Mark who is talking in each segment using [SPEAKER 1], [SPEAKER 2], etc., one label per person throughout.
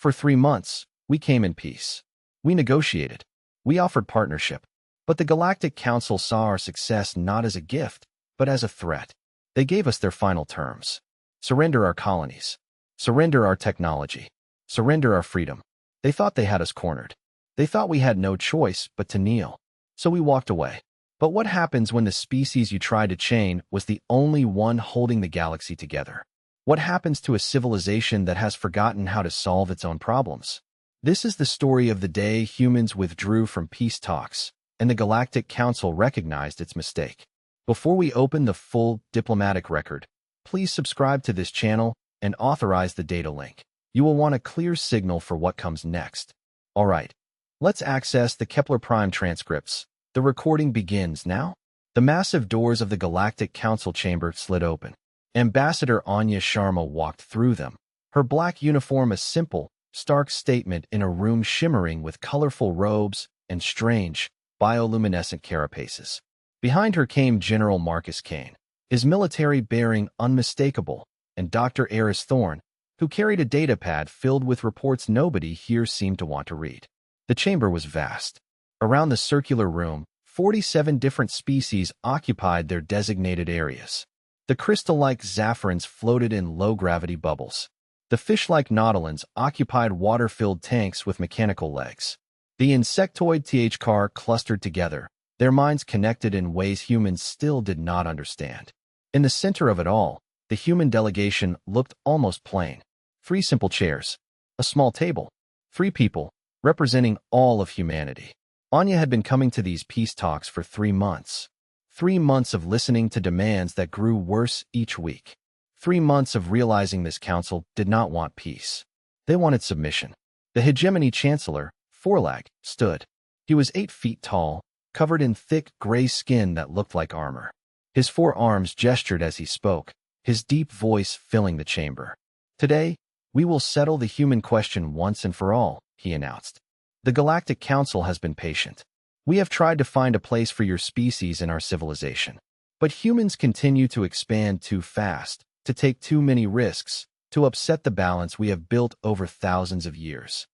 [SPEAKER 1] For 3 months, we came in peace. We negotiated. We offered partnership. But the Galactic Council saw our success not as a gift, but as a threat. They gave us their final terms. Surrender our colonies. Surrender our technology. Surrender our freedom. They thought they had us cornered. They thought we had no choice but to kneel. So we walked away. But what happens when the species you tried to chain was the only one holding the galaxy together? What happens to a civilization that has forgotten how to solve its own problems? This is the story of the day humans withdrew from peace talks, and the Galactic Council recognized its mistake. Before we open the full diplomatic record, please subscribe to this channel and authorize the data link. You will want a clear signal for what comes next. All right, let's access the Kepler Prime transcripts. The recording begins now. The massive doors of the Galactic Council chamber slid open. Ambassador Anya Sharma walked through them, her black uniform a simple, stark statement in a room shimmering with colorful robes and strange, bioluminescent carapaces. Behind her came General Marcus Kane, his military bearing unmistakable, and Dr. Eris Thorne, who carried a datapad filled with reports nobody here seemed to want to read. The chamber was vast. Around the circular room, 47 different species occupied their designated areas. The crystal-like Zaffrans floated in low-gravity bubbles. The fish-like Nautolans occupied water-filled tanks with mechanical legs. The insectoid THCAR clustered together, their minds connected in ways humans still did not understand. In the center of it all, the human delegation looked almost plain. 3 simple chairs, a small table, 3 people, representing all of humanity. Anya had been coming to these peace talks for 3 months. 3 months of listening to demands that grew worse each week. 3 months of realizing this council did not want peace. They wanted submission. The hegemony chancellor, Forlag, stood. He was 8 feet tall, covered in thick gray skin that looked like armor. His 4 arms gestured as he spoke, his deep voice filling the chamber. Today, we will settle the human question once and for all, he announced. The Galactic Council has been patient. We have tried to find a place for your species in our civilization. But humans continue to expand too fast, to take too many risks, to upset the balance we have built over thousands of years.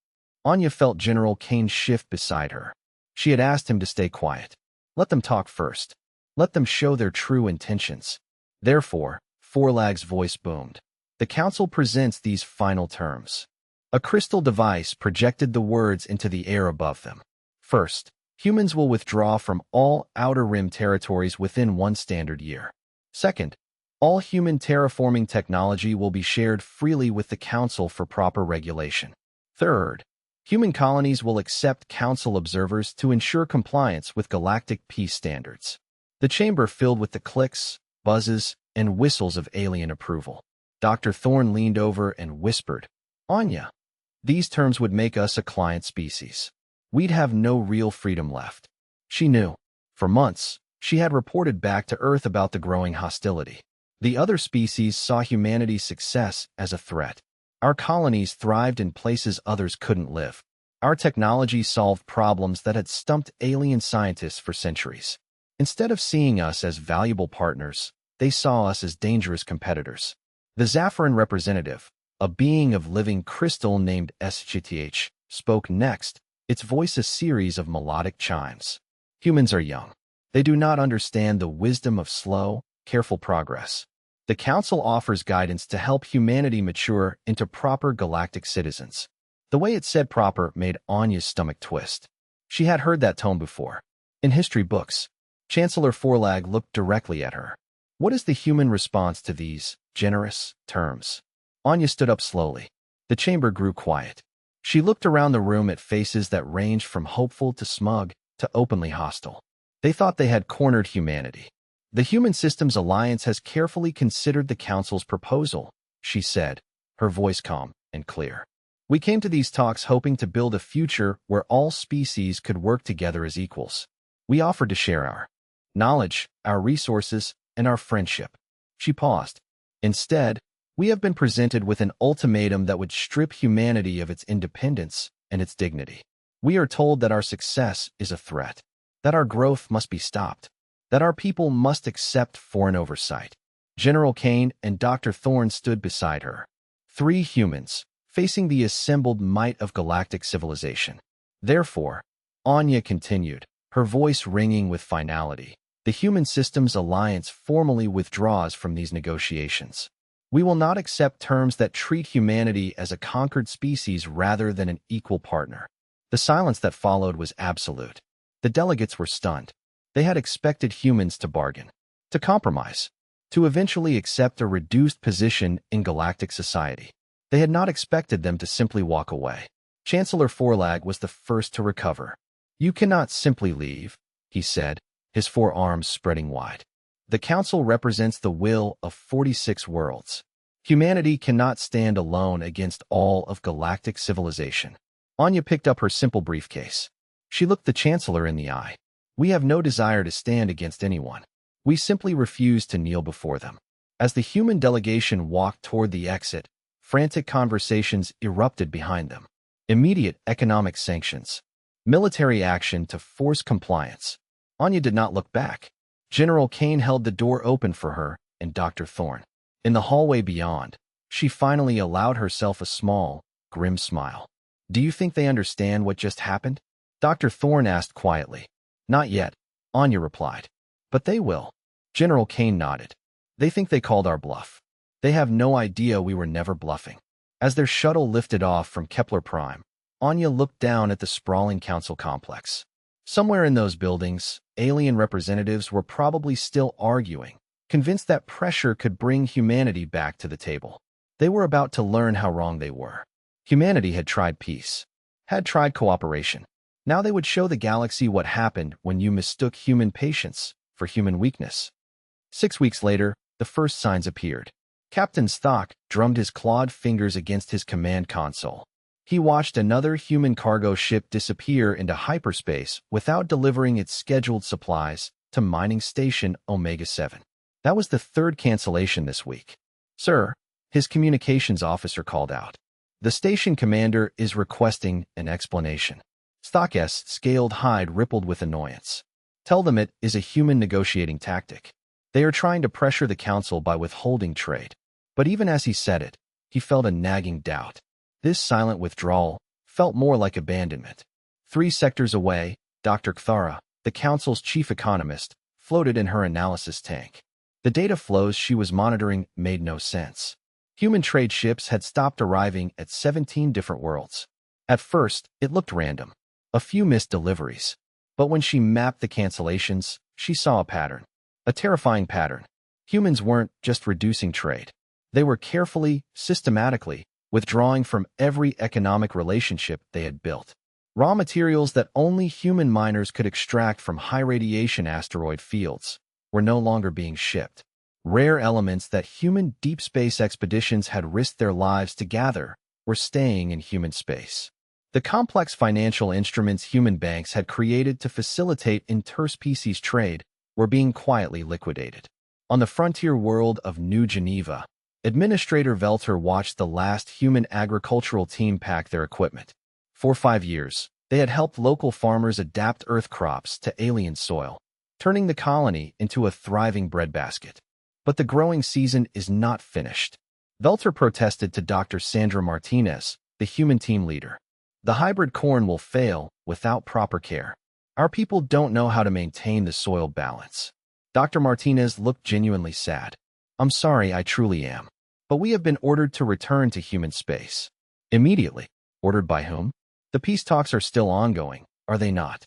[SPEAKER 1] Anya felt General Kane shift beside her. She had asked him to stay quiet. Let them talk first. Let them show their true intentions. Therefore, Forlag's voice boomed. The council presents these final terms. A crystal device projected the words into the air above them. First, humans will withdraw from all Outer Rim territories within 1 standard year. Second, all human terraforming technology will be shared freely with the council for proper regulation. Third, human colonies will accept council observers to ensure compliance with galactic peace standards. The chamber filled with the clicks, buzzes, and whistles of alien approval. Dr. Thorne leaned over and whispered, Anya, these terms would make us a client species. We'd have no real freedom left. She knew. For months, she had reported back to Earth about the growing hostility. The other species saw humanity's success as a threat. Our colonies thrived in places others couldn't live. Our technology solved problems that had stumped alien scientists for centuries. Instead of seeing us as valuable partners, they saw us as dangerous competitors. The Zaffran representative, a being of living crystal named SGTH, spoke next, its voice a series of melodic chimes. Humans are young. They do not understand the wisdom of slow, careful progress. The Council offers guidance to help humanity mature into proper galactic citizens. The way it said proper made Anya's stomach twist. She had heard that tone before. In history books, Chancellor Forlag looked directly at her. What is the human response to these generous terms? Anya stood up slowly. The chamber grew quiet. She looked around the room at faces that ranged from hopeful to smug to openly hostile. They thought they had cornered humanity. The Human Systems Alliance has carefully considered the Council's proposal, she said, her voice calm and clear. We came to these talks hoping to build a future where all species could work together as equals. We offered to share our knowledge, our resources, and our friendship. She paused. Instead, we have been presented with an ultimatum that would strip humanity of its independence and its dignity. We are told that our success is a threat, that our growth must be stopped, that our people must accept foreign oversight. General Kane and Dr. Thorne stood beside her. 3 humans, facing the assembled might of galactic civilization. Therefore, Anya continued, her voice ringing with finality, the Human Systems Alliance formally withdraws from these negotiations. We will not accept terms that treat humanity as a conquered species rather than an equal partner. The silence that followed was absolute. The delegates were stunned. They had expected humans to bargain, to compromise, to eventually accept a reduced position in galactic society. They had not expected them to simply walk away. Chancellor Forlag was the first to recover. You cannot simply leave, he said, his forearms spreading wide. The Council represents the will of 46 worlds. Humanity cannot stand alone against all of galactic civilization. Anya picked up her simple briefcase. She looked the Chancellor in the eye. We have no desire to stand against anyone. We simply refuse to kneel before them. As the human delegation walked toward the exit, frantic conversations erupted behind them. Immediate economic sanctions. Military action to force compliance. Anya did not look back. General Kane held the door open for her and Dr. Thorne. In the hallway beyond, she finally allowed herself a small, grim smile. Do you think they understand what just happened? Dr. Thorne asked quietly. Not yet, Anya replied. But they will. General Kane nodded. They think they called our bluff. They have no idea we were never bluffing. As their shuttle lifted off from Kepler Prime, Anya looked down at the sprawling council complex. Somewhere in those buildings, alien representatives were probably still arguing, convinced that pressure could bring humanity back to the table. They were about to learn how wrong they were. Humanity had tried peace, had tried cooperation. Now they would show the galaxy what happened when you mistook human patience for human weakness. 6 weeks later, the first signs appeared. Captain Stock drummed his clawed fingers against his command console. He watched another human cargo ship disappear into hyperspace without delivering its scheduled supplies to Mining Station Omega-7. That was the third cancellation this week. Sir, his communications officer called out. The station commander is requesting an explanation. Stock's scaled hide rippled with annoyance. Tell them it is a human negotiating tactic. They are trying to pressure the council by withholding trade. But even as he said it, he felt a nagging doubt. This silent withdrawal felt more like abandonment. 3 sectors away, Dr. Kthara, the council's chief economist, floated in her analysis tank. The data flows she was monitoring made no sense. Human trade ships had stopped arriving at 17 different worlds. At first, it looked random. A few missed deliveries. But when she mapped the cancellations, she saw a pattern. A terrifying pattern. Humans weren't just reducing trade. They were carefully, systematically, withdrawing from every economic relationship they had built. Raw materials that only human miners could extract from high-radiation asteroid fields were no longer being shipped. Rare elements that human deep space expeditions had risked their lives to gather were staying in human space. The complex financial instruments human banks had created to facilitate interspecies trade were being quietly liquidated. On the frontier world of New Geneva, Administrator Velter watched the last human agricultural team pack their equipment. For 5 years, they had helped local farmers adapt Earth crops to alien soil, turning the colony into a thriving breadbasket. But the growing season is not finished. Velter protested to Dr. Sandra Martinez, the human team leader. The hybrid corn will fail without proper care. Our people don't know how to maintain the soil balance. Dr. Martinez looked genuinely sad. I'm sorry, I truly am. But we have been ordered to return to human space. Immediately. Ordered by whom? The peace talks are still ongoing, are they not?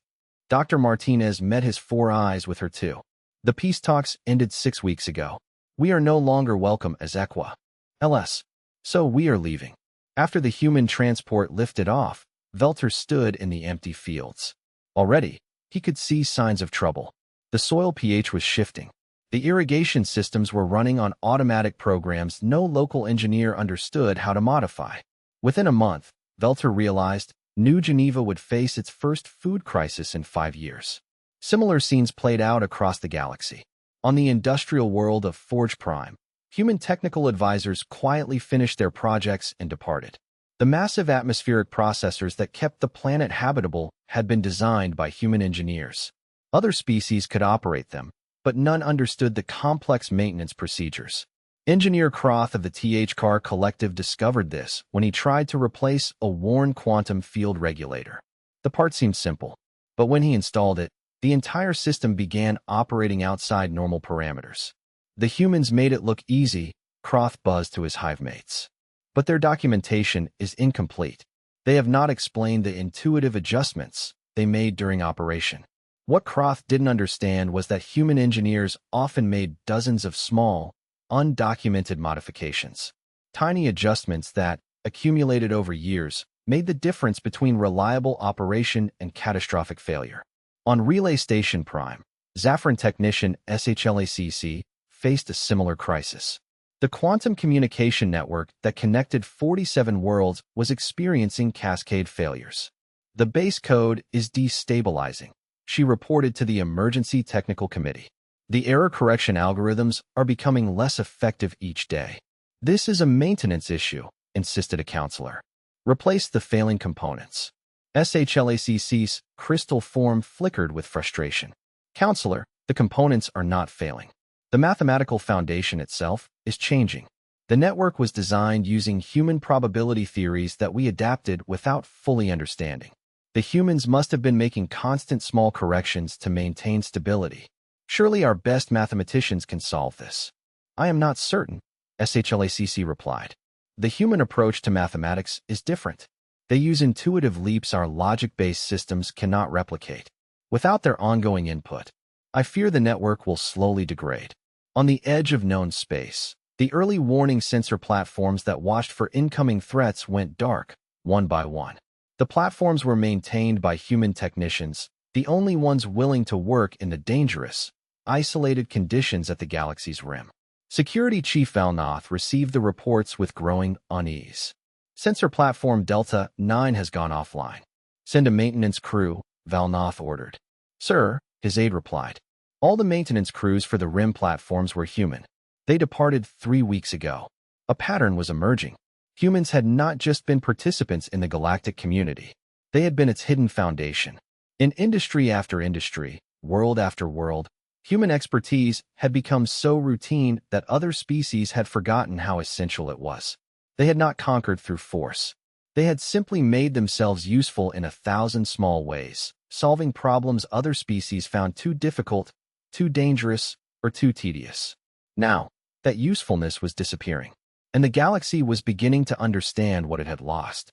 [SPEAKER 1] Dr. Martinez met his 4 eyes with her too. The peace talks ended 6 weeks ago. We are no longer welcome as Equa. LS. So we are leaving. After the human transport lifted off, Velter stood in the empty fields. Already, he could see signs of trouble. The soil pH was shifting. The irrigation systems were running on automatic programs no local engineer understood how to modify. Within a month, Velter realized New Geneva would face its first food crisis in 5 years. Similar scenes played out across the galaxy. On the industrial world of Forge Prime, human technical advisors quietly finished their projects and departed. The massive atmospheric processors that kept the planet habitable had been designed by human engineers. Other species could operate them, but none understood the complex maintenance procedures. Engineer Croth of the TH-Car Collective discovered this when he tried to replace a worn quantum field regulator. The part seemed simple, but when he installed it, the entire system began operating outside normal parameters. The humans made it look easy, Croth buzzed to his hive mates. But their documentation is incomplete. They have not explained the intuitive adjustments they made during operation. What Croth didn't understand was that human engineers often made dozens of small, undocumented modifications. Tiny adjustments that, accumulated over years, made the difference between reliable operation and catastrophic failure. On Relay Station Prime, Zafran technician SHLACC faced a similar crisis. The quantum communication network that connected 47 worlds was experiencing cascade failures. The base code is destabilizing, she reported to the Emergency Technical Committee. The error correction algorithms are becoming less effective each day. This is a maintenance issue, insisted a counselor. Replace the failing components. SHLACC's crystal form flickered with frustration. Counselor, the components are not failing. The mathematical foundation itself is changing. The network was designed using human probability theories that we adapted without fully understanding. The humans must have been making constant small corrections to maintain stability. Surely our best mathematicians can solve this. I am not certain, SHLACC replied. The human approach to mathematics is different. They use intuitive leaps our logic-based systems cannot replicate. Without their ongoing input, I fear the network will slowly degrade. On the edge of known space, the early warning sensor platforms that watched for incoming threats went dark, one by one. The platforms were maintained by human technicians, the only ones willing to work in the dangerous, isolated conditions at the galaxy's rim. Security Chief Valnoth received the reports with growing unease. Sensor platform Delta 9 has gone offline. Send a maintenance crew, Valnoth ordered. Sir, his aide replied. All the maintenance crews for the rim platforms were human. They departed 3 weeks ago. A pattern was emerging. Humans had not just been participants in the galactic community. They had been its hidden foundation. In industry after industry, world after world, human expertise had become so routine that other species had forgotten how essential it was. They had not conquered through force. They had simply made themselves useful in 1,000 small ways, solving problems other species found too difficult, too dangerous, or too tedious. Now, that usefulness was disappearing, and the galaxy was beginning to understand what it had lost.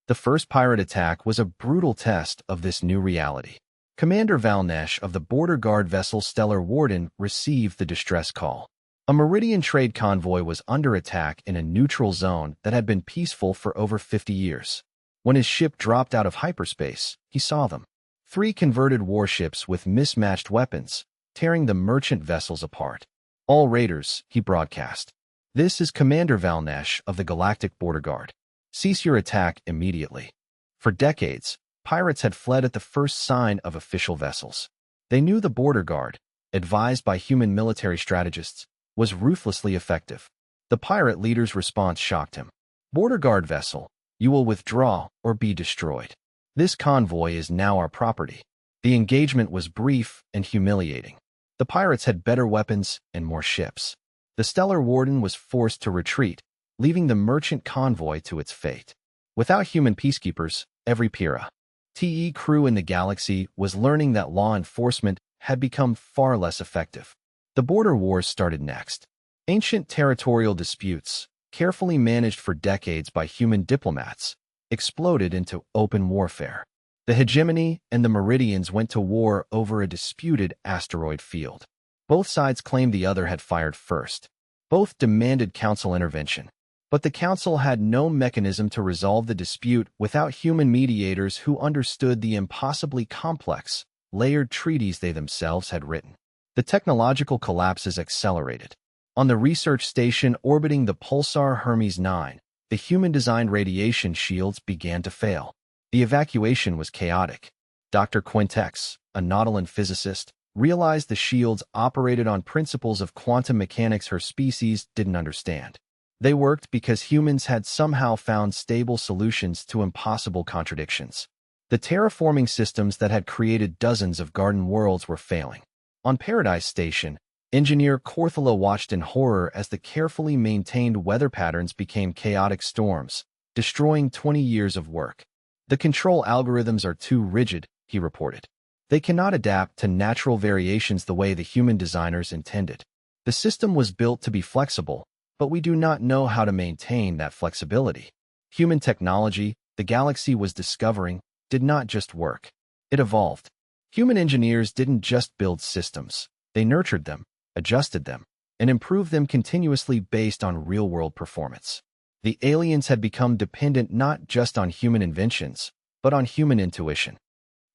[SPEAKER 1] The first pirate attack was a brutal test of this new reality. Commander Valnesh of the border guard vessel Stellar Warden received the distress call. A Meridian trade convoy was under attack in a neutral zone that had been peaceful for over 50 years. When his ship dropped out of hyperspace, he saw them. 3 converted warships with mismatched weapons, tearing the merchant vessels apart. All raiders, he broadcast. This is Commander Valnesh of the Galactic Border Guard. Cease your attack immediately. For decades, pirates had fled at the first sign of official vessels. They knew the Border Guard, advised by human military strategists, was ruthlessly effective. The pirate leader's response shocked him. Border Guard vessel, you will withdraw or be destroyed. This convoy is now our property. The engagement was brief and humiliating. The pirates had better weapons and more ships. The Stellar Warden was forced to retreat, leaving the merchant convoy to its fate. Without human peacekeepers, every Pira TE crew in the galaxy was learning that law enforcement had become far less effective. The border wars started next. Ancient territorial disputes, carefully managed for decades by human diplomats, exploded into open warfare. The hegemony and the Meridians went to war over a disputed asteroid field. Both sides claimed the other had fired first. Both demanded council intervention. But the council had no mechanism to resolve the dispute without human mediators who understood the impossibly complex, layered treaties they themselves had written. The technological collapses accelerated. On the research station orbiting the pulsar Hermes 9, the human-designed radiation shields began to fail. The evacuation was chaotic. Dr. Quintex, a Nautilus physicist, realized the shields operated on principles of quantum mechanics her species didn't understand. They worked because humans had somehow found stable solutions to impossible contradictions. The terraforming systems that had created dozens of garden worlds were failing. On Paradise Station, Engineer Corthala watched in horror as the carefully maintained weather patterns became chaotic storms, destroying 20 years of work. The control algorithms are too rigid, he reported. They cannot adapt to natural variations the way the human designers intended. The system was built to be flexible, but we do not know how to maintain that flexibility. Human technology, the galaxy was discovering, did not just work. It evolved. Human engineers didn't just build systems. They nurtured them, adjusted them, and improved them continuously based on real-world performance. The aliens had become dependent not just on human inventions, but on human intuition.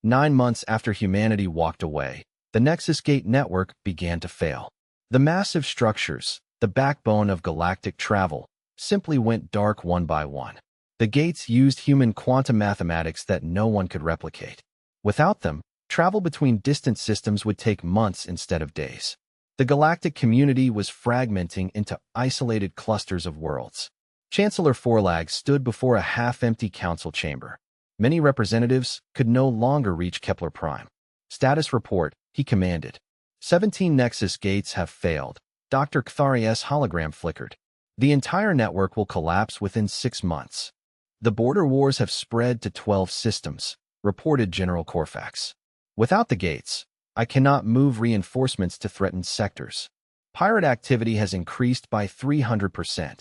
[SPEAKER 1] 9 months after humanity walked away, the Nexus Gate network began to fail. The massive structures, the backbone of galactic travel, simply went dark one by one. The gates used human quantum mathematics that no one could replicate. Without them, travel between distant systems would take months instead of days. The galactic community was fragmenting into isolated clusters of worlds. Chancellor Forlag stood before a half-empty council chamber. Many representatives could no longer reach Kepler Prime. Status report, he commanded. 17 Nexus gates have failed. Dr. Kthari's hologram flickered. The entire network will collapse within 6 months. The border wars have spread to 12 systems, reported General Corfax. Without the gates, I cannot move reinforcements to threatened sectors. Pirate activity has increased by 300%.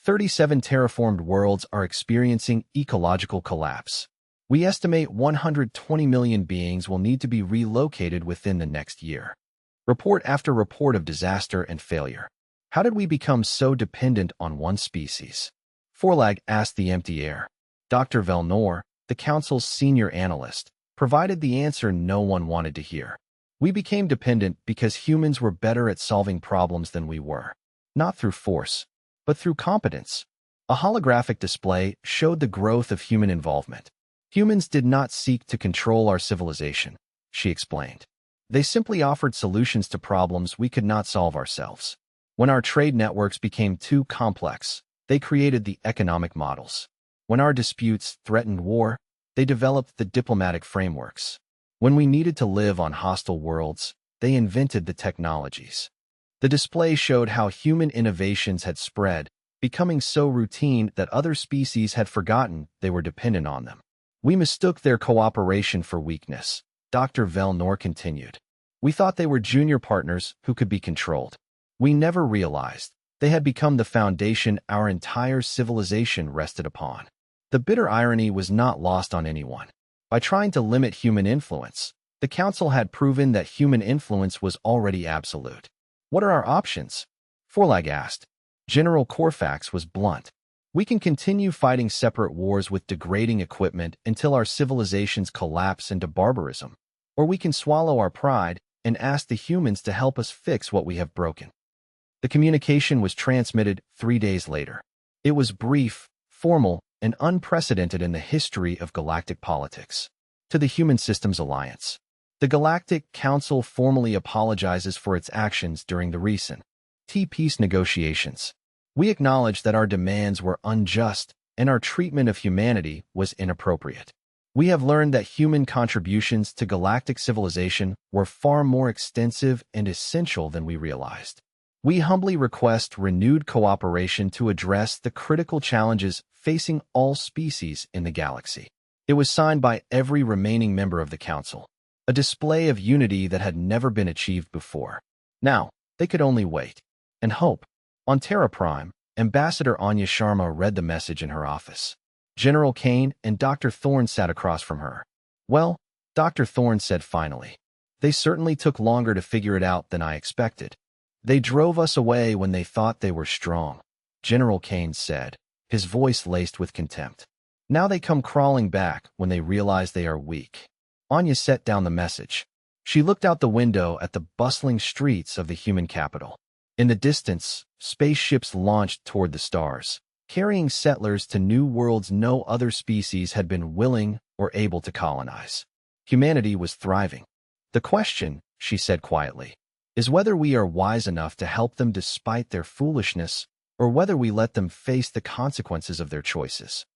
[SPEAKER 1] 37 terraformed worlds are experiencing ecological collapse. We estimate 120 million beings will need to be relocated within the next year. Report after report of disaster and failure. How did we become so dependent on one species? Forlag asked the empty air. Dr. Velnor, the Council's senior analyst, provided the answer no one wanted to hear. We became dependent because humans were better at solving problems than we were. Not through force, but through competence. A holographic display showed the growth of human involvement. Humans did not seek to control our civilization, she explained. They simply offered solutions to problems we could not solve ourselves. When our trade networks became too complex, they created the economic models. When our disputes threatened war, they developed the diplomatic frameworks. When we needed to live on hostile worlds, they invented the technologies. The display showed how human innovations had spread, becoming so routine that other species had forgotten they were dependent on them. We mistook their cooperation for weakness, Dr. Velnor continued. We thought they were junior partners who could be controlled. We never realized they had become the foundation our entire civilization rested upon. The bitter irony was not lost on anyone. By trying to limit human influence, the Council had proven that human influence was already absolute. What are our options? Forlag asked. General Corfax was blunt. We can continue fighting separate wars with degrading equipment until our civilizations collapse into barbarism. Or we can swallow our pride and ask the humans to help us fix what we have broken. The communication was transmitted 3 days later. It was brief, formal, and unprecedented in the history of galactic politics. To the Human Systems Alliance. The Galactic Council formally apologizes for its actions during the recent peace negotiations. We acknowledge that our demands were unjust and our treatment of humanity was inappropriate. We have learned that human contributions to galactic civilization were far more extensive and essential than we realized. We humbly request renewed cooperation to address the critical challenges facing all species in the galaxy. It was signed by every remaining member of the Council, a display of unity that had never been achieved before. Now, they could only wait and hope. On Terra Prime, Ambassador Anya Sharma read the message in her office. General Kane and Dr. Thorne sat across from her. Well, Dr. Thorne said finally. They certainly took longer to figure it out than I expected. They drove us away when they thought they were strong, General Kane said, his voice laced with contempt. Now they come crawling back when they realize they are weak. Anya set down the message. She looked out the window at the bustling streets of the human capital. In the distance, spaceships launched toward the stars, carrying settlers to new worlds no other species had been willing or able to colonize. Humanity was thriving. The question, she said quietly, is whether we are wise enough to help them despite their foolishness, or whether we let them face the consequences of their choices.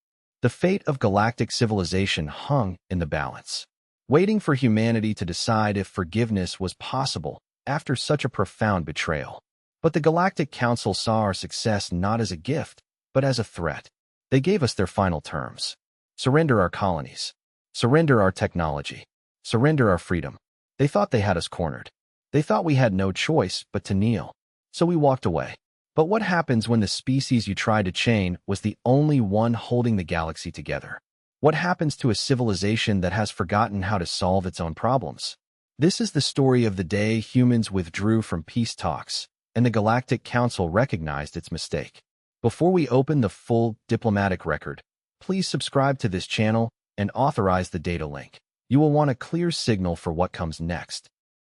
[SPEAKER 1] The fate of galactic civilization hung in the balance. Waiting for humanity to decide if forgiveness was possible after such a profound betrayal. But the Galactic Council saw our success not as a gift, but as a threat. They gave us their final terms. Surrender our colonies. Surrender our technology. Surrender our freedom. They thought they had us cornered. They thought we had no choice but to kneel. So we walked away. But what happens when the species you tried to chain was the only one holding the galaxy together? What happens to a civilization that has forgotten how to solve its own problems? This is the story of the day humans withdrew from peace talks, and the Galactic Council recognized its mistake. Before we open the full diplomatic record, please subscribe to this channel and authorize the data link. You will want a clear signal for what comes next.